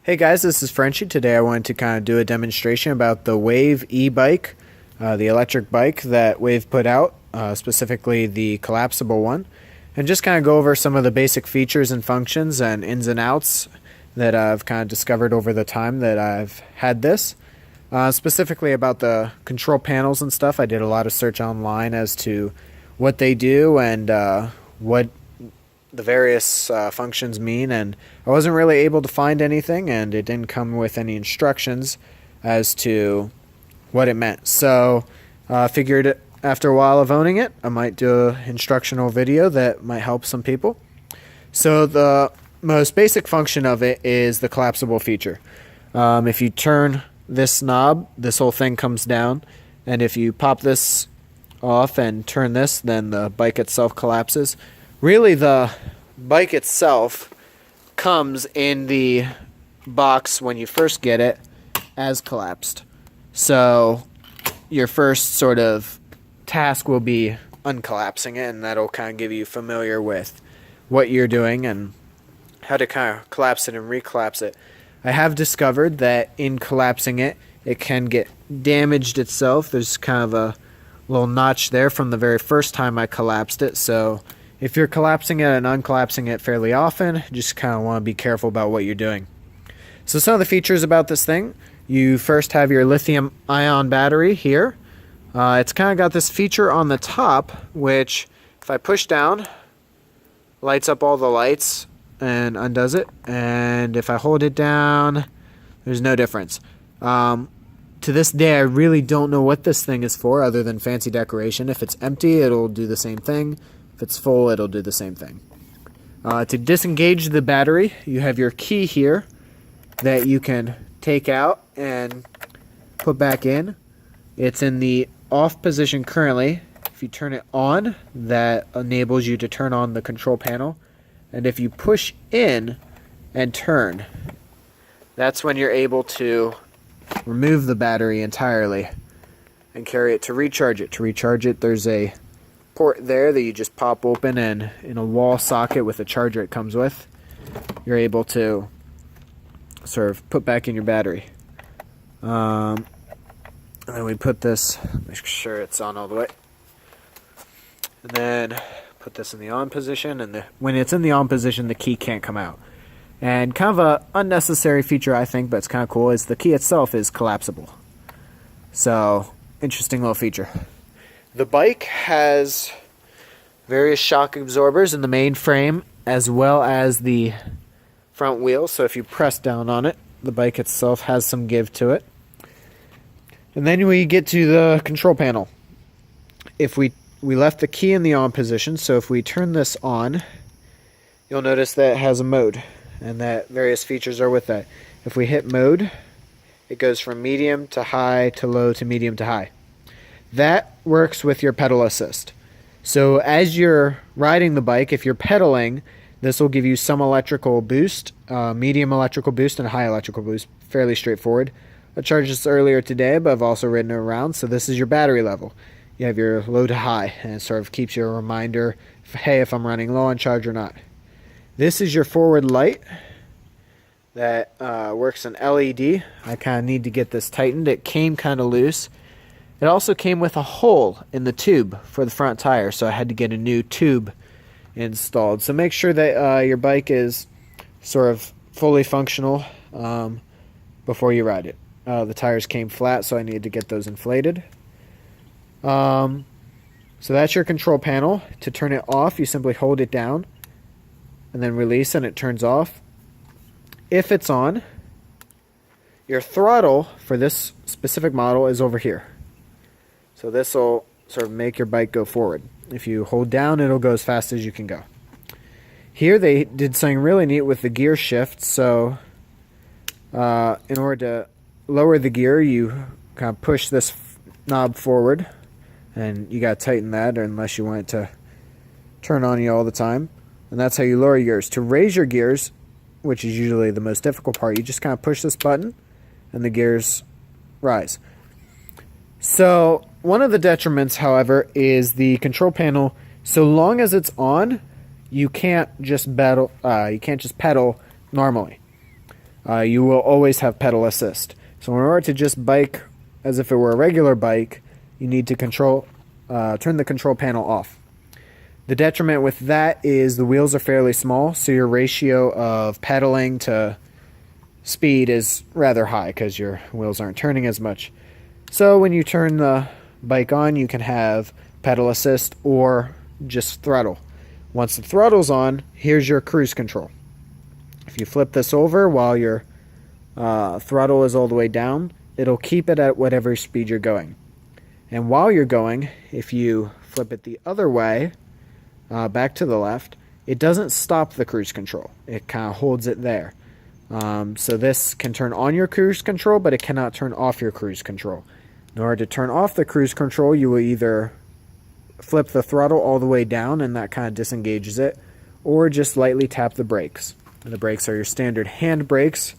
Hey guys, this is Frenchie. Today I wanted to kind of do a demonstration about the Wave e-bike, the electric bike that Wave put out, specifically the collapsible one, and just kind of go over some of the basic features and functions and ins and outs that I've kind of discovered over the time that I've had this. Specifically about the control panels and stuff, I did a lot of search online as to what they do and what the various functions mean, and I wasn't really able to find anything, and it didn't come with any instructions as to what it meant. So I figured after a while of owning it, I might do an instructional video that might help some people. So the most basic function of it is the collapsible feature. If you turn this knob, this whole thing comes down, and if you pop this off and turn this, then the bike itself collapses. Really, the bike itself comes in the box when you first get it as collapsed. So your first sort of task will be uncollapsing it, and that'll kind of give you familiar with what you're doing and how to kind of collapse it and recollapse it. I have discovered that in collapsing it, it can get damaged itself. There's kind of a little notch there from the very first time I collapsed it, so if you're collapsing it and uncollapsing it fairly often, just kind of want to be careful about what you're doing. So some of the features about this thing, you first have your lithium ion battery here. It's kind of got this feature on the top, which if I push down, lights up all the lights and undoes it. And if I hold it down, there's no difference. To this day, I really don't know what this thing is for other than fancy decoration. If it's empty, it'll do the same thing. If it's full, it'll do the same thing. To disengage the battery, you have your key here that you can take out and put back in. It's in the off position currently. If you turn it on, that enables you to turn on the control panel. And if you push in and turn, that's when you're able to remove the battery entirely and carry it to recharge it. To recharge it, there's a port there that you just pop open, and in a wall socket with a charger it comes with, you're able to sort of put back in your battery. And then we put this, make sure it's on all the way, and then put this in the on position, and when it's in the on position, the key can't come out. And kind of a unnecessary feature, I think, but it's kind of cool, is the key itself is collapsible. So interesting little feature. The bike has various shock absorbers in the main frame as well as the front wheel. So if you press down on it, the bike itself has some give to it. And then we get to the control panel. If we left the key in the on position, so if we turn this on, you'll notice that it has a mode and that various features are with that. If we hit mode, it goes from medium to high to low to medium to high. That works with your pedal assist. So as you're riding the bike, if you're pedaling, this will give you some electrical boost, medium electrical boost and a high electrical boost. Fairly straightforward. I charged this earlier today, but I've also ridden it around. So this is your battery level. You have your low to high, and it sort of keeps you a reminder, hey, if I'm running low on charge or not. This is your forward light that works in LED. I kind of need to get this tightened. It came kind of loose. It also came with a hole in the tube for the front tire, so I had to get a new tube installed. So make sure that your bike is sort of fully functional before you ride it. The tires came flat, so I needed to get those inflated. So that's your control panel. To turn it off, you simply hold it down and then release, and it turns off. If it's on, your throttle for this specific model is over here. So this will sort of make your bike go forward. If you hold down, it'll go as fast as you can go. Here they did something really neat with the gear shift. So in order to lower the gear, you kind of push this knob forward, and you got to tighten that unless you want it to turn on you all the time. And that's how you lower your gears. To raise your gears, which is usually the most difficult part, you just kind of push this button and the gears rise. So one of the detriments, however, is the control panel. So long as it's on, you can't just pedal normally. you will always have pedal assist. So in order to just bike as if it were a regular bike, you need to turn the control panel off. The detriment with that is the wheels are fairly small, so your ratio of pedaling to speed is rather high because your wheels aren't turning as much. So when you turn the bike on, you can have pedal assist or just throttle. Once the throttle's on, here's your cruise control. If you flip this over while your throttle is all the way down, it'll keep it at whatever speed you're going. And while you're going, if you flip it the other way, back to the left, it doesn't stop the cruise control. It kind of holds it there. So this can turn on your cruise control, but it cannot turn off your cruise control. In order to turn off the cruise control, you will either flip the throttle all the way down, and that kind of disengages it, or just lightly tap the brakes. And the brakes are your standard hand brakes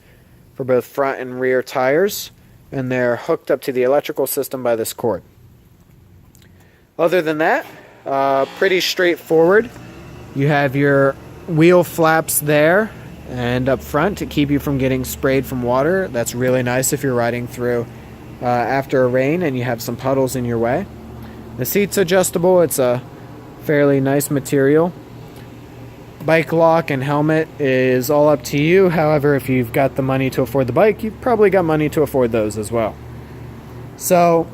for both front and rear tires, and they're hooked up to the electrical system by this cord. Other than that, pretty straightforward. You have your wheel flaps there and up front to keep you from getting sprayed from water. That's really nice if you're riding through after a rain and you have some puddles in your way. The seat's adjustable. It's a fairly nice material. Bike lock and helmet is all up to you. However, if you've got the money to afford the bike, you've probably got money to afford those as well. So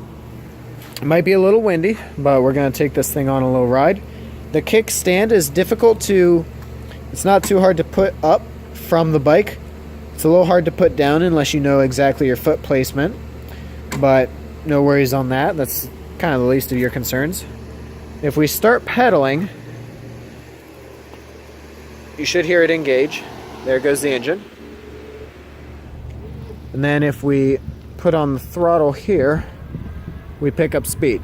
it might be a little windy, but we're going to take this thing on a little ride. The kickstand is difficult to, it's not too hard to put up from the bike. It's a little hard to put down unless you know exactly your foot placement, but no worries on that. That's kind of the least of your concerns. If we start pedaling, you should hear it engage. There goes the engine. And then if we put on the throttle here, we pick up speed.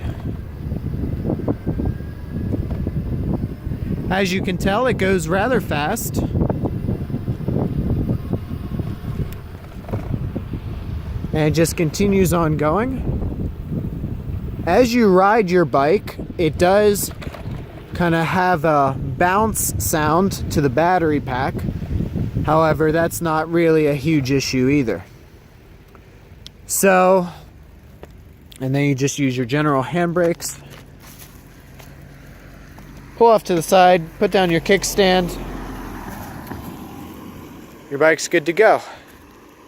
As you can tell, it goes rather fast. And it just continues on going. As you ride your bike, it does kind of have a bounce sound to the battery pack. However, that's not really a huge issue either. So, and then you just use your general handbrakes. Pull off to the side, put down your kickstand. Your bike's good to go.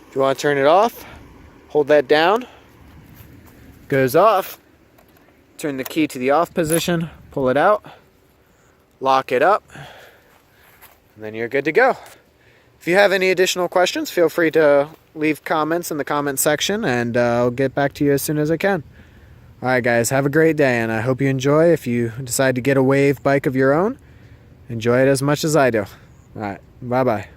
If you want to turn it off, hold that down. Goes off. Turn the key to the off position, pull it out, lock it up, and then you're good to go. If you have any additional questions, feel free to leave comments in the comment section, and I'll get back to you as soon as I can. Alright guys, have a great day, and I hope you enjoy. If you decide to get a wave bike of your own, enjoy it as much as I do. Alright, bye-bye.